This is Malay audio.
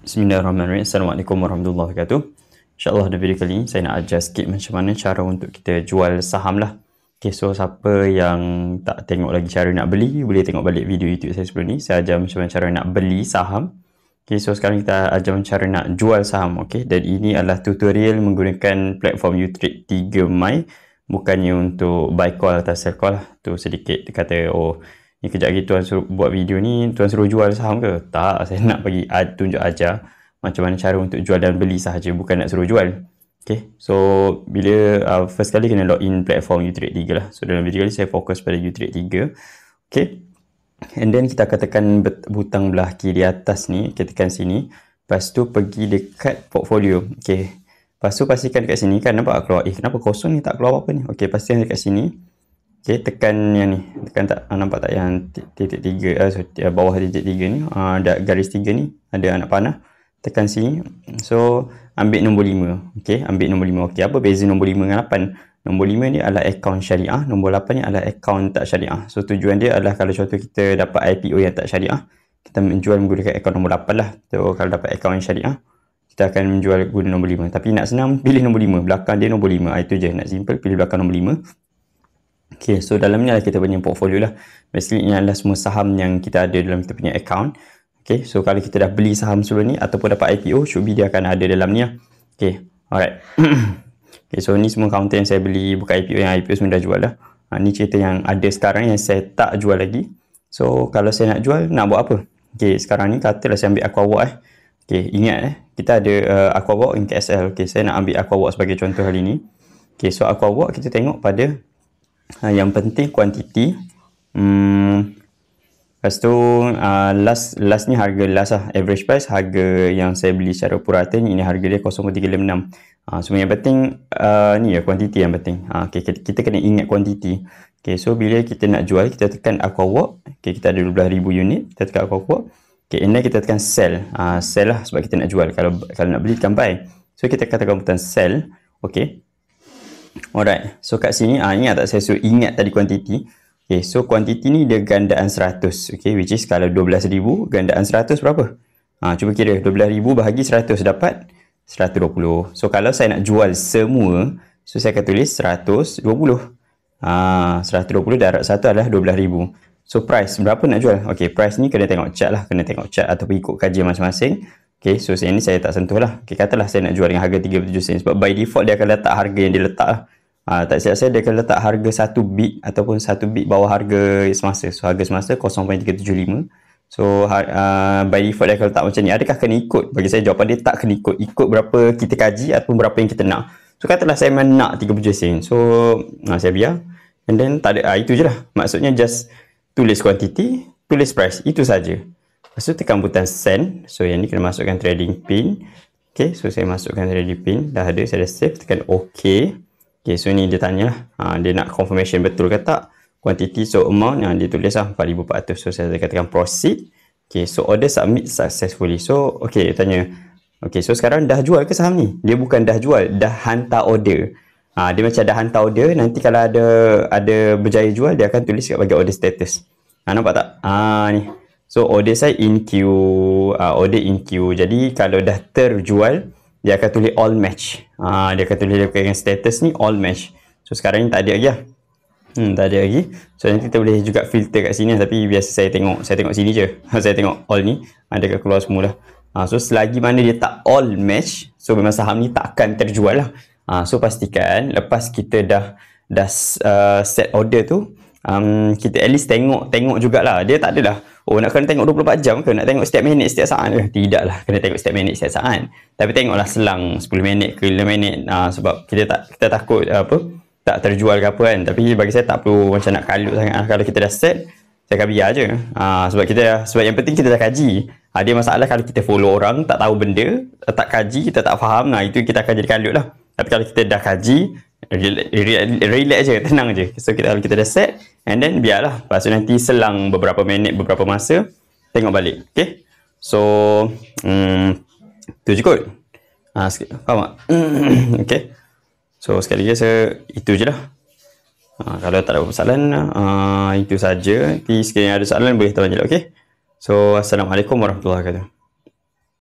Bismillahirrahmanirrahim. Assalamualaikum warahmatullahi wabarakatuh. InsyaAllah dalam video kali ni saya nak ajar sikit macam mana cara untuk kita jual saham lah. Okay, so siapa yang tak tengok lagi cara nak beli, boleh tengok balik video YouTube saya sebelum ni. Saya ajar macam mana cara nak beli saham. Okay, so sekarang kita ajar macam cara nak jual saham. Okay, dan ini adalah tutorial menggunakan platform Utrade 3 My. Bukannya untuk buy call atau sell call lah. Tu sedikit dia kata, oh ni kejap lagi tuan suruh buat video ni, tuan suruh jual saham ke? Tak, saya nak bagi tunjuk ajar macam mana cara untuk jual dan beli sahaja, bukan nak suruh jual. Okay, so bila first kali kena login platform Utrade 3 lah. So dalam video kali saya fokus pada Utrade 3. Okay, and then kita akan tekan butang belah kiri atas ni, kita tekan sini. Lepas tu pergi dekat portfolio. Okay, lepas tu pastikan dekat sini kan nampak keluar, kenapa kosong ni tak keluar apa ni. Okay, pastikan dekat sini. Okay, tekan yang ni, tekan tak, nampak tak yang titik 3, bawah titik 3 ni, ada garis 3 ni, ada anak panah, tekan sini. So ambil nombor 5. Okay, ambil nombor 5. Okay, apa beza nombor 5 dengan 8? Nombor 5 ni adalah akaun syariah, nombor 8 ni adalah akaun tak syariah. So tujuan dia adalah kalau contoh kita dapat IPO yang tak syariah, kita menjual menggunakan akaun nombor 8 lah. So kalau dapat akaun syariah, kita akan menjual guna nombor 5. Tapi nak senang, pilih nombor 5, belakang dia nombor 5. Itu je, nak simple, pilih belakang nombor 5. Okay, so dalamnya kita punya portfolio lah. Basically ini adalah semua saham yang kita ada dalam kita punya account. Okay, so kalau kita dah beli saham sebelum ni ataupun dapat IPO, should be dia akan ada dalam ni lah. Okay, alright. Okay, so ni semua counter yang saya beli buka IPO, yang IPO semua dah jual lah. Ni cerita yang ada sekarang yang saya tak jual lagi. So kalau saya nak jual, nak buat apa? Okay, sekarang ni katalah saya ambil Aquawalk Okay, ingat kita ada Aquawalk in KSL. Okay, saya nak ambil Aquawalk sebagai contoh hari ni. Okay, so Aquawalk kita tengok pada yang penting kuantiti. Lepas tu last ni harga last lah, average price, harga yang saya beli secara purata ni, ini harga dia 0.356. Semua yang penting ni ya, kuantiti yang penting. Okay, kita kena ingat kuantiti. Okay, so bila kita nak jual, kita tekan Aquawalk. Okay, kita ada 12,000 unit, kita tekan Aquawalk. Okay, and then kita tekan sell. Sell lah sebab kita nak jual. Kalau nak beli, tekan buy. So kita tekan butang sell. Okay, alright, so kat sini ingat tak saya suruh ingat tadi kuantiti. Okay, so kuantiti ni dia gandaan 100. Okay, which is kalau 12,000 gandaan 100 berapa? Cuba kira 12,000 bahagi 100 dapat 120. So kalau saya nak jual semua, so saya akan tulis 120. 120 darab 1 adalah 12,000. So price berapa nak jual? Okay, price ni kena tengok chart lah, kena tengok chart ataupun ikut kajian masing-masing. Okay, so yang ni saya tak sentuh lah. Okay, katalah saya nak jual dengan harga 37 sen. Sebab by default dia akan letak harga yang dia letak lah. Tak silap saya, dia akan letak harga 1 bit ataupun 1 bit bawah harga semasa. So harga semasa 0.375. So by default dia akan letak macam ni. Adakah kena ikut? Bagi saya jawapan dia tak kena ikut. Ikut berapa kita kaji ataupun berapa yang kita nak. So katalah saya memang nak 37 sen. So saya biar. And then tak ada, itu je lah. Maksudnya just tulis kuantiti, tulis price. Itu saja. Lepas tu tekan butang send. So yang ni kena masukkan trading pin. Okay, so saya masukkan trading pin. Dah ada, saya dah save. Tekan OK. Okay, so ni dia tanya lah. Dia nak confirmation betul ke tak. Quantity, so amount yang dia tulis lah 4,400. So saya tekan proceed. Okay, so order submit successfully. So okay, tanya. Okay, so sekarang dah jual ke saham ni? Dia bukan dah jual, dah hantar order. Dia macam dah hantar order. Nanti kalau ada berjaya jual, dia akan tulis kat bahagian order status. Nampak tak? Ni. So order saya in queue, order in queue. Jadi kalau dah terjual, dia akan tulis all match. Dia akan tulis dengan status ni all match. So sekarang ni tak ada lagi lah. Tak ada lagi. So nanti kita boleh juga filter kat sini, tapi biasa saya tengok sini je. Saya tengok all ni, dia akan keluar semula. So selagi mana dia tak all match, so memang saham ni takkan terjual lah. So pastikan lepas kita dah set order tu, kita at least tengok jugalah. Dia tak adalah nak kena tengok 24 jam ke, nak tengok setiap minit setiap saat ke? Tidak lah, kena tengok setiap minit setiap saat. Tapi tengoklah selang 10 minit ke 5 minit. Sebab kita takut tak terjual ke apa kan. Tapi bagi saya tak perlu macam nak kalut sangat. Kalau kita dah set, saya akan biar je. Sebab yang penting kita dah kaji. Dia masalah kalau kita follow orang tak tahu benda, tak kaji, kita tak faham, itu kita akan jadi kalut lah. Tapi kalau kita dah kaji, relax je, tenang je. So kalau kita dah set, and then biarlah. Lepas tu nanti selang beberapa minit, beberapa masa, tengok balik. Okay, so tu je kot. Faham tak? Okay, so sekali lagi itu je lah. Kalau tak ada persoalan, itu saja. Sekiranya ada soalan boleh tanya. Okay, so assalamualaikum warahmatullahi wabarakatuh.